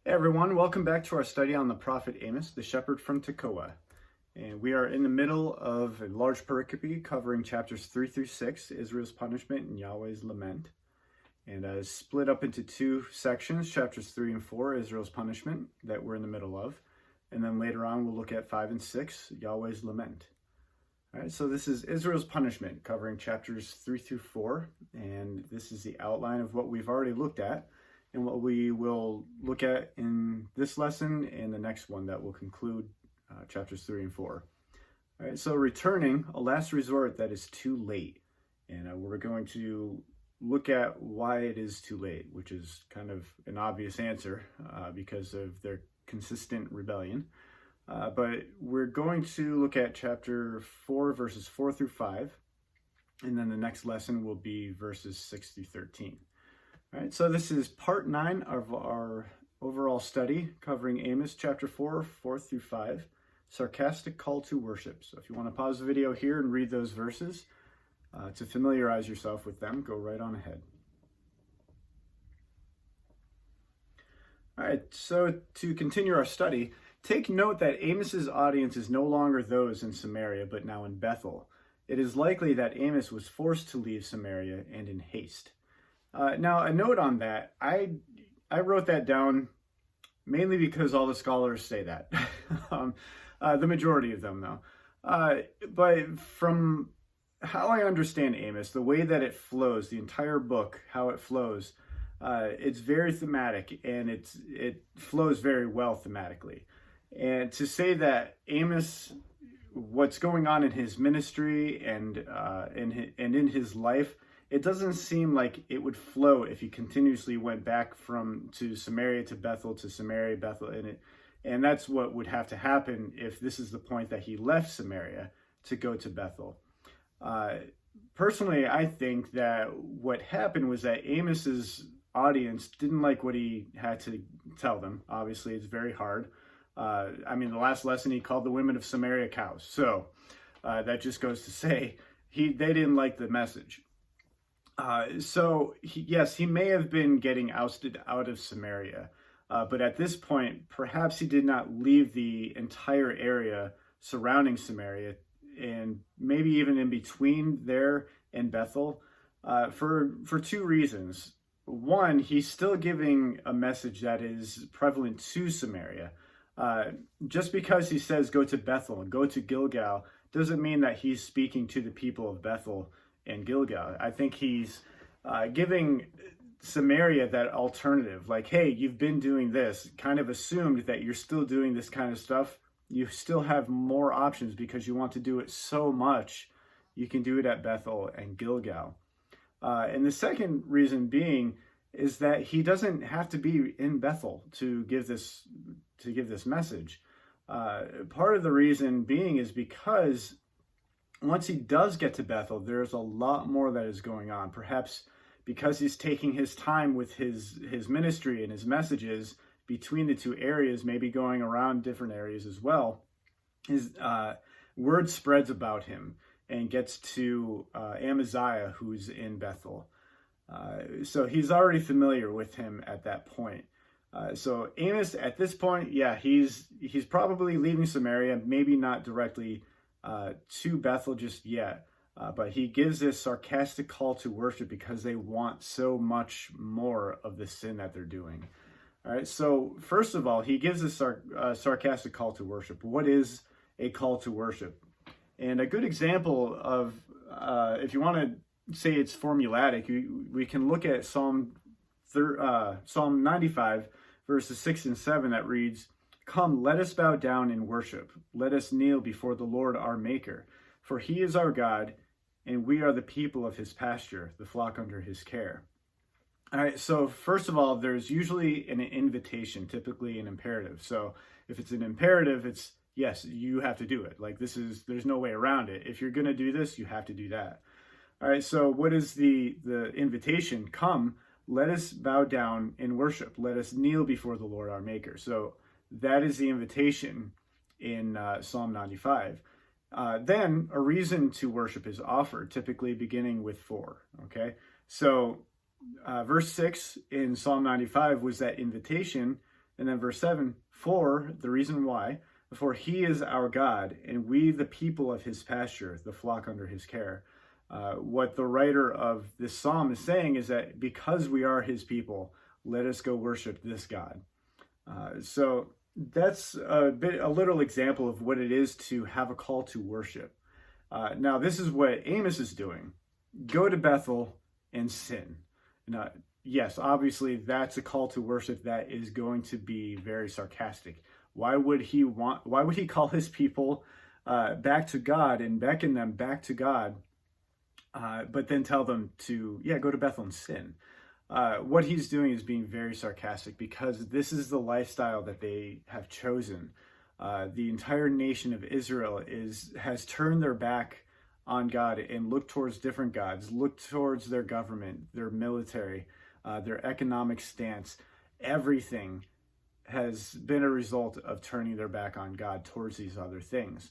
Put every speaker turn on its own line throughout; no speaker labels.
Hey everyone, welcome back to our study on the prophet Amos, the shepherd from Tekoa. And we are in the middle of a large pericope covering chapters 3 through 6, Israel's punishment and Yahweh's lament. And split up into two sections, chapters 3 and 4, Israel's punishment, that we're in the middle of. And then later on we'll look at 5 and 6, Yahweh's lament. All right, so this is Israel's punishment, covering chapters 3 through 4. And this is the outline of what we've already looked at, and what we will look at in this lesson and the next one that will conclude chapters 3 and 4. All right, so returning, a last resort that is too late. And we're going to look at why it is too late, which is kind of an obvious answer because of their consistent rebellion. But we're going to look at chapter 4, verses 4 through 5. And then the next lesson will be verses 6 through 13. All right, so this is part 9 of our overall study covering Amos chapter 4, 4 through 5, sarcastic call to worship. So if you want to pause the video here and read those verses to familiarize yourself with them, go right on ahead. All right, so to continue our study, take note that Amos's audience is no longer those in Samaria, but now in Bethel. It is likely that Amos was forced to leave Samaria and in haste. Now, a note on that, I wrote that down mainly because all the scholars say that. The majority of them, though. But from how I understand Amos, the way that it flows, the entire book, how it flows, it's very thematic, and it flows very well thematically. And to say that Amos, what's going on in his ministry and in his life, it doesn't seem like it would flow if he continuously went back to Samaria to Bethel to Samaria, Bethel, and that's what would have to happen if this is the point that he left Samaria to go to Bethel. Personally, I think that what happened was that Amos's audience didn't like what he had to tell them. Obviously, it's very hard. The last lesson he called the women of Samaria cows, so that just goes to say they didn't like the message. He may have been getting ousted out of Samaria, but at this point, perhaps he did not leave the entire area surrounding Samaria, and maybe even in between there and Bethel, for two reasons. One, he's still giving a message that is prevalent to Samaria. Just because he says go to Bethel and go to Gilgal doesn't mean that he's speaking to the people of Bethel and Gilgal. I think he's giving Samaria that alternative, like, hey, you've been doing this, kind of assumed that you're still doing this kind of stuff. You still have more options because you want to do it so much. You can do it at Bethel and Gilgal. And the second reason being is that he doesn't have to be in Bethel to give this message. Part of the reason being is because once he does get to Bethel, there's a lot more that is going on. Perhaps because he's taking his time with his ministry and his messages between the two areas, maybe going around different areas as well, his word spreads about him and gets to Amaziah, who's in Bethel. So he's already familiar with him at that point. So Amos, at this point, he's probably leaving Samaria, maybe not directly to Bethel just yet, but he gives this sarcastic call to worship because they want so much more of the sin that they're doing. All right, so first of all, he gives this sarcastic call to worship. What is a call to worship? And a good example of, if you want to say it's formulatic, we can look at Psalm 95, verses 6 and 7, that reads, "Come, let us bow down and worship. Let us kneel before the Lord our Maker. For he is our God, and we are the people of his pasture, the flock under his care." All right, so first of all, there's usually an invitation, typically an imperative. So if it's an imperative, it's yes, you have to do it. Like there's no way around it. If you're going to do this, you have to do that. All right, so what is the invitation? Come, let us bow down and worship. Let us kneel before the Lord our Maker. So that is the invitation in Psalm 95. Then a reason to worship is offered, typically beginning with 4. Okay, so verse 6 in Psalm 95 was that invitation. And then verse 7, for the reason why, for he is our God, and we the people of his pasture, the flock under his care. What the writer of this psalm is saying is that because we are his people, let us go worship this God. So that's a little example of what it is to have a call to worship. Now, this is what Amos is doing. Go to Bethel and sin. Now, yes, obviously that's a call to worship that is going to be very sarcastic. Why would he call his people back to God and beckon them back to God, but then tell them to, go to Bethel and sin? What he's doing is being very sarcastic because this is the lifestyle that they have chosen. The entire nation of Israel has turned their back on God and looked towards different gods, looked towards their government, their military, their economic stance. Everything has been a result of turning their back on God towards these other things.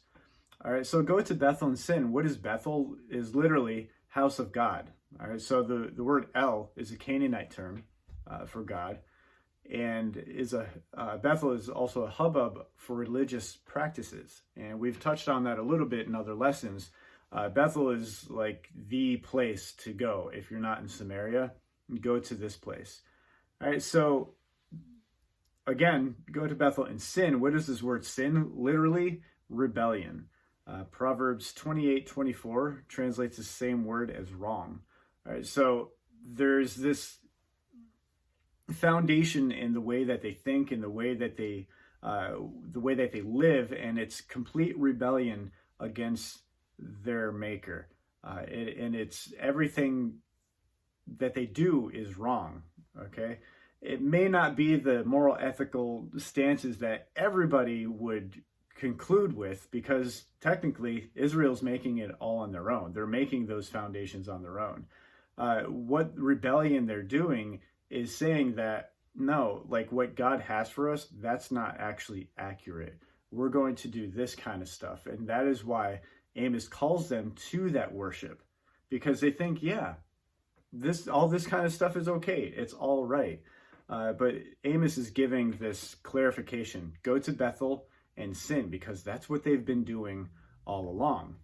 All right, so go to Bethel and sin. What is Bethel? Is literally house of God. All right, so the word El is a Canaanite term for God, and Bethel is also a hubbub for religious practices. And we've touched on that a little bit in other lessons. Bethel is like the place to go. If you're not in Samaria, go to this place. All right, so again, go to Bethel and sin. What is this word sin? Literally, rebellion. Proverbs 28:24 translates the same word as wrong. All right, so there's this foundation in the way that they think, in the way that they live, and it's complete rebellion against their maker. And it's everything that they do is wrong. Okay. It may not be the moral, ethical stances that everybody would conclude with, because technically Israel's making it all on their own. They're making those foundations on their own. What rebellion they're doing is saying that, no, like what God has for us, that's not actually accurate. We're going to do this kind of stuff. And that is why Amos calls them to that worship, because they think, all this kind of stuff is okay. It's all right. But Amos is giving this clarification. Go to Bethel and sin, because that's what they've been doing all along.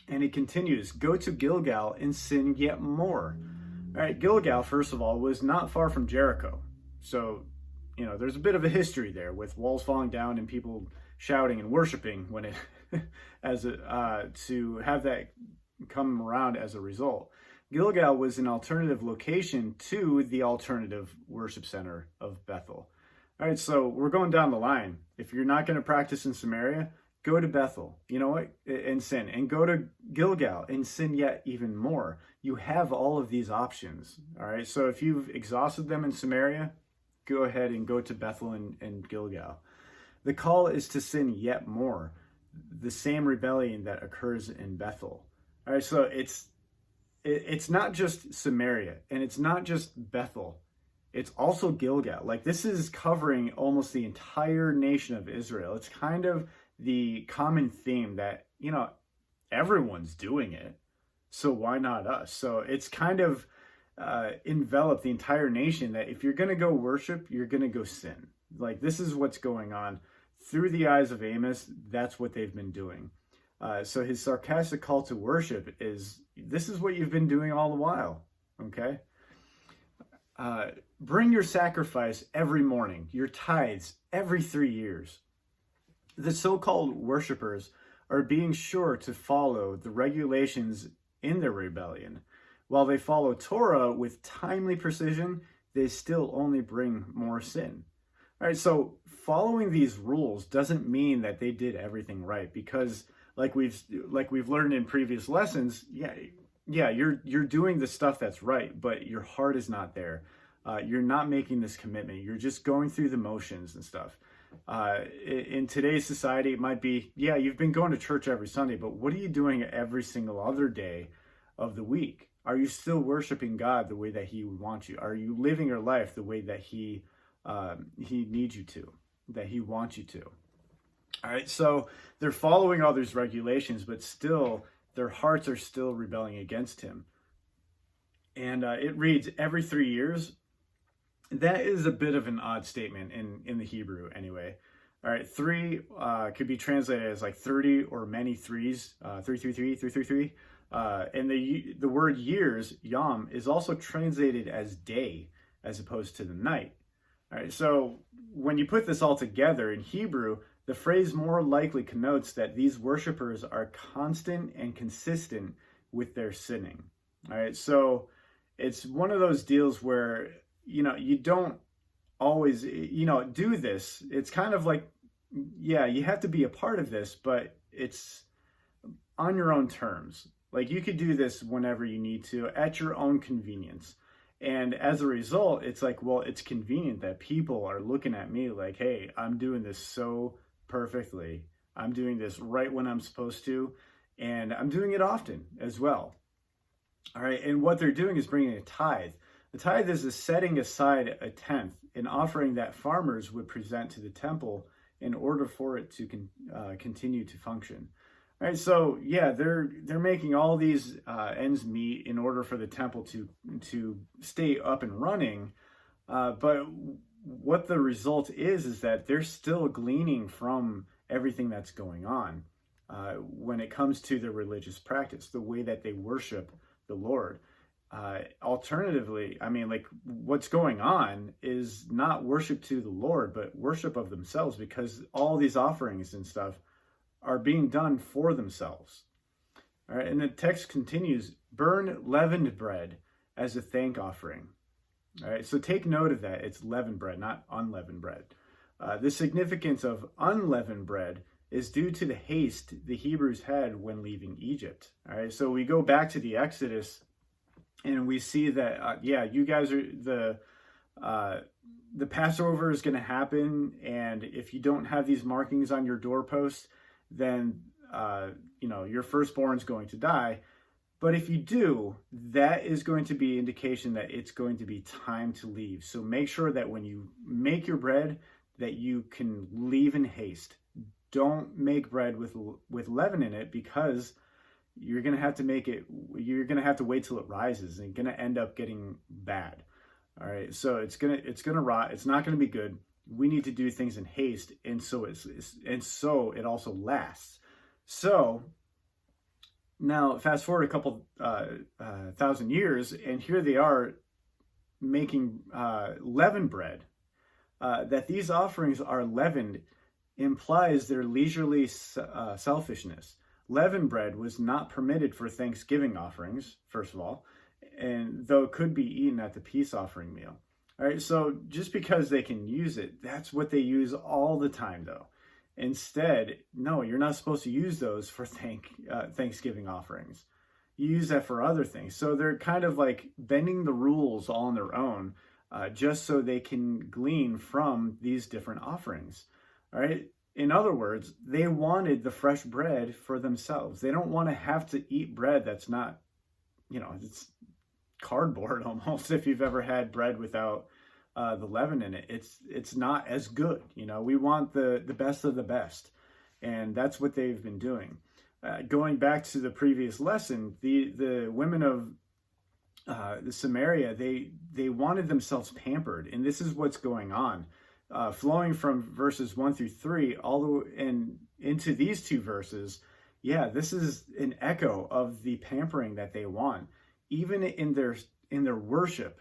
And he continues, go to Gilgal and sin yet more. All right, Gilgal, first of all, was not far from Jericho. So, there's a bit of a history there with walls falling down and people shouting and worshiping when it to have that come around as a result. Gilgal was an alternative location to the alternative worship center of Bethel. All right, so we're going down the line. If you're not going to practice in Samaria, go to Bethel, and sin, and go to Gilgal and sin yet even more. You have all of these options. All right, so if you've exhausted them in Samaria, go ahead and go to Bethel and Gilgal. The call is to sin yet more, the same rebellion that occurs in Bethel. All right, so it's not just Samaria, and it's not just Bethel. It's also Gilgal. Like, this is covering almost the entire nation of Israel. It's kind of the common theme that, everyone's doing it, so why not us? So it's kind of enveloped the entire nation that if you're going to go worship, you're going to go sin. Like, this is what's going on. Through the eyes of Amos, that's what they've been doing. So his sarcastic call to worship is, this is what you've been doing all the while, okay? Bring your sacrifice every morning, your tithes every 3 years. The so-called worshipers are being sure to follow the regulations in their rebellion. While they follow Torah with timely precision, they still only bring more sin. All right, so following these rules doesn't mean that they did everything right, because like we've learned in previous lessons, you're doing the stuff that's right, but your heart is not there. You're not making this commitment. You're just going through the motions and stuff. In today's society, it might be, you've been going to church every Sunday, but what are you doing every single other day of the week? Are you still worshiping God the way that He would want you? Are you living your life the way that He needs you to, that He wants you to? All right, so they're following all these regulations, but still, their hearts are still rebelling against Him. And it reads, every 3 years. That is a bit of an odd statement in the Hebrew anyway. All right, three could be translated as like 30 or many threes, 333, 333. And the word years, yom, is also translated as day as opposed to the night. All right, so when you put this all together in Hebrew, the phrase more likely connotes that these worshipers are constant and consistent with their sinning. All right, so it's one of those deals where, you don't always, do this. It's kind of like, yeah, you have to be a part of this, but it's on your own terms. Like, you could do this whenever you need to at your own convenience. And as a result, it's like, well, it's convenient that people are looking at me like, hey, I'm doing this so perfectly. I'm doing this right when I'm supposed to, and I'm doing it often as well. All right, and what they're doing is bringing a tithe. The tithe is a setting aside a tenth, an offering that farmers would present to the temple in order for it to continue to function. All right, so yeah, they're making all these ends meet in order for the temple to stay up and running, but what the result is that they're still gleaning from everything that's going on when it comes to their religious practice, the way that they worship the Lord. Alternatively, I mean, like, what's going on is not worship to the Lord, but worship of themselves, because all these offerings and stuff are being done for themselves. All right, and the text continues, burn leavened bread as a thank offering. All right, so take note of that. It's leavened bread, not unleavened bread. The significance of unleavened bread is due to the haste the Hebrews had when leaving Egypt. All right, so we go back to the Exodus, and we see that, you guys are the Passover is going to happen, and if you don't have these markings on your doorposts, then your firstborn is going to die. But if you do, that is going to be indication that it's going to be time to leave. So make sure that when you make your bread, that you can leave in haste. Don't make bread with leaven in it, because you're going to have to you're going to have to wait till it rises, and going to end up getting bad. All right. So it's going to rot. It's not going to be good. We need to do things in haste. And so it also lasts. So now fast forward a couple thousand years, and here they are making leavened bread. That these offerings are leavened implies their leisurely selfishness. Leavened bread was not permitted for Thanksgiving offerings, first of all, and though it could be eaten at the peace offering meal. All right, so just because they can use it, that's what they use all the time, though. Instead, no, you're not supposed to use those for Thanksgiving offerings. You use that for other things. So they're kind of like bending the rules all on their own, just so they can glean from these different offerings. All right. In other words, they wanted the fresh bread for themselves. They don't want to have to eat bread that's not, it's cardboard almost. If you've ever had bread without the leaven in it, it's not as good. We want the best of the best, and that's what they've been doing. Going back to the previous lesson, the women of the Samaria, they wanted themselves pampered, and this is what's going on. Flowing from verses 1 through 3 all the way and into these two verses, this is an echo of the pampering that they want, even in their worship,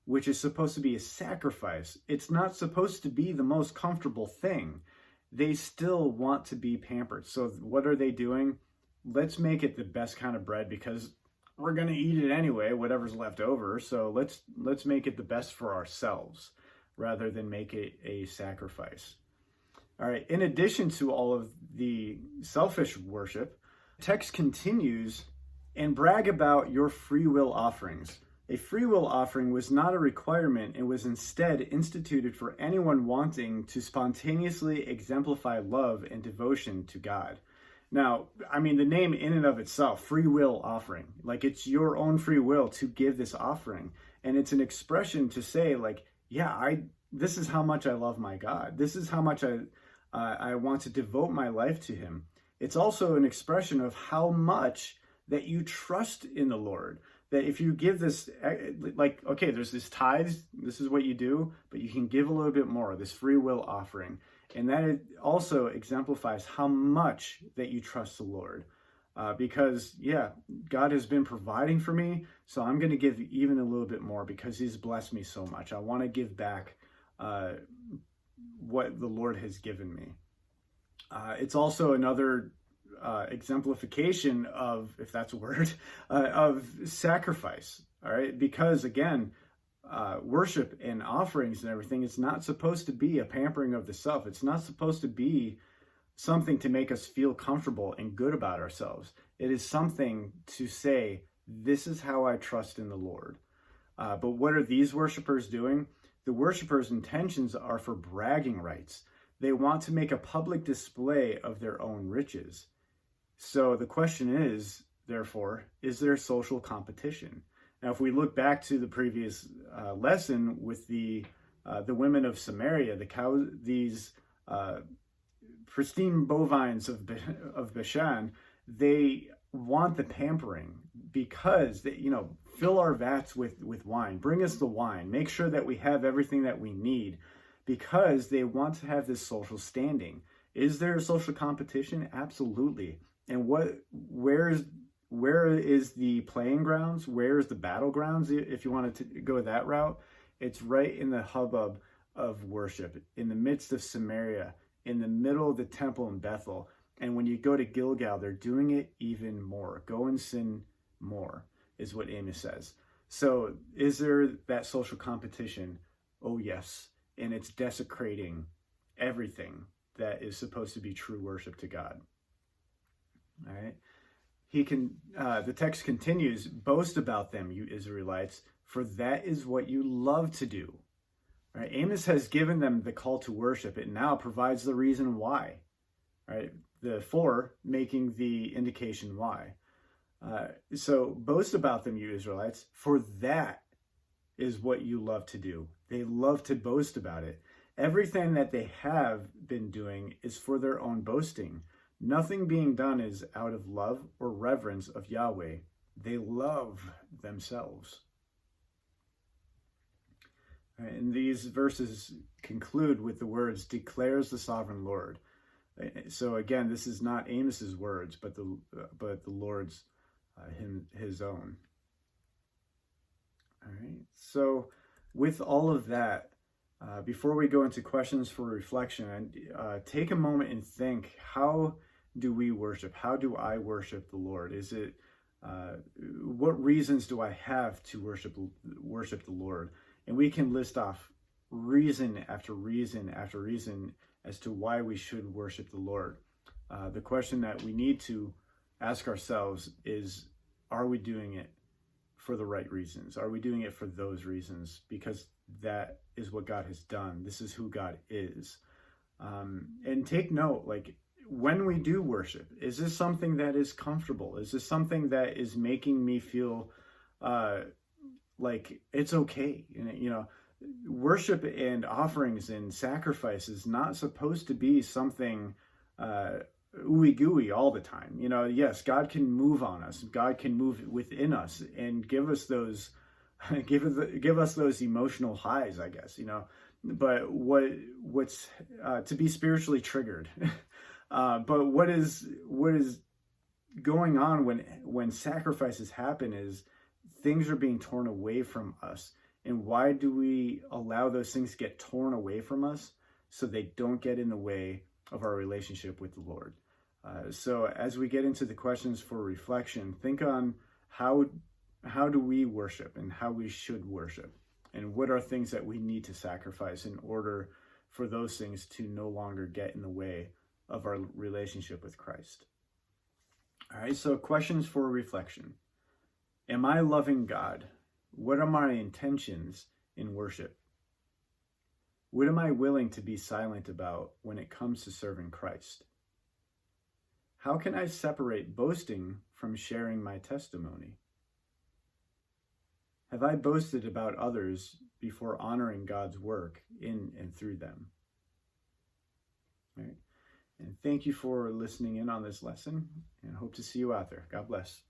which is supposed to be a sacrifice. It's not supposed to be the most comfortable thing. They still want to be pampered. So what are they doing? Let's make it the best kind of bread, because we're going to eat it anyway, whatever's left over. So let's make it the best for ourselves, rather than make it a sacrifice. All right, in addition to all of the selfish worship, text continues, and brag about your free will offerings. A free will offering was not a requirement. It was instead instituted for anyone wanting to spontaneously exemplify love and devotion to God. Now, I mean, the name in and of itself, free will offering, like, it's your own free will to give this offering. And it's an expression to say, like, this is how much I love my God. This is how much I want to devote my life to him. It's also an expression of how much that you trust in the Lord, that if you give this, like, okay, there's this tithes, this is what you do, but you can give a little bit more, this free will offering. And that it also exemplifies how much that you trust the Lord. Because, yeah, God has been providing for me, so I'm going to give even a little bit more because he's blessed me so much. I want to give back what the Lord has given me. It's also another exemplification of, if that's a word, of sacrifice, all right? Because, again, worship and offerings and everything, it's not supposed to be a pampering of the self. It's not supposed to be something to make us feel comfortable and good about ourselves. It is something to say, this is how I trust in the Lord. But what are these worshipers doing? The worshipers' intentions are for bragging rights. They want to make a public display of their own riches. So the question is, therefore, is there social competition? Now, if we look back to the previous lesson with the women of Samaria, these pristine bovines of Bashan, they want the pampering because they, fill our vats with wine, bring us the wine, make sure that we have everything that we need, because they want to have this social standing. Is there a social competition? Absolutely. And where is the playing grounds? Where is the battlegrounds? If you wanted to go that route, it's right in the hubbub of worship, in the midst of Samaria, in the middle of the temple in Bethel. And when you go to Gilgal, they're doing it even more. Go and sin more, is what Amos says. So is there that social competition? Oh, yes. And it's desecrating everything that is supposed to be true worship to God. All right. The text continues, boast about them, you Israelites, for that is what you love to do. All right. Amos has given them the call to worship. It now provides the reason why. All right. The for making the indication why. So boast about them, you Israelites, for that is what you love to do. They love to boast about it. Everything that they have been doing is for their own boasting. Nothing being done is out of love or reverence of Yahweh. They love themselves. And these verses conclude with the words, declares the sovereign Lord. So again, this is not Amos's words, but the Lord's, his own. All right. So with all of that, before we go into questions for reflection, take a moment and think, how do we worship? How do I worship the Lord? Is it, what reasons do I have to worship the Lord? And we can list off reason after reason after reason as to why we should worship the Lord. The question that we need to ask ourselves is, are we doing it for the right reasons? Are we doing it for those reasons? Because that is what God has done. This is who God is. And take note, like, when we do worship, is this something that is comfortable? Is this something that is making me feel like it's okay? Worship and offerings and sacrifice is not supposed to be something ooey gooey all the time. Yes, God can move on us. God can move within us and give us those emotional highs, I guess. But what's to be spiritually triggered. But what is going on when sacrifices happen is things are being torn away from us. And why do we allow those things to get torn away from us? So they don't get in the way of our relationship with the Lord. So as we get into the questions for reflection, think on how do we worship and how we should worship, and what are things that we need to sacrifice in order for those things to no longer get in the way of our relationship with Christ. All right, so questions for reflection. Am I loving God? What are my intentions in worship? What am I willing to be silent about when it comes to serving Christ? How can I separate boasting from sharing my testimony? Have I boasted about others before honoring God's work in and through them? All right. And thank you for listening in on this lesson, and hope to see you out there. God bless.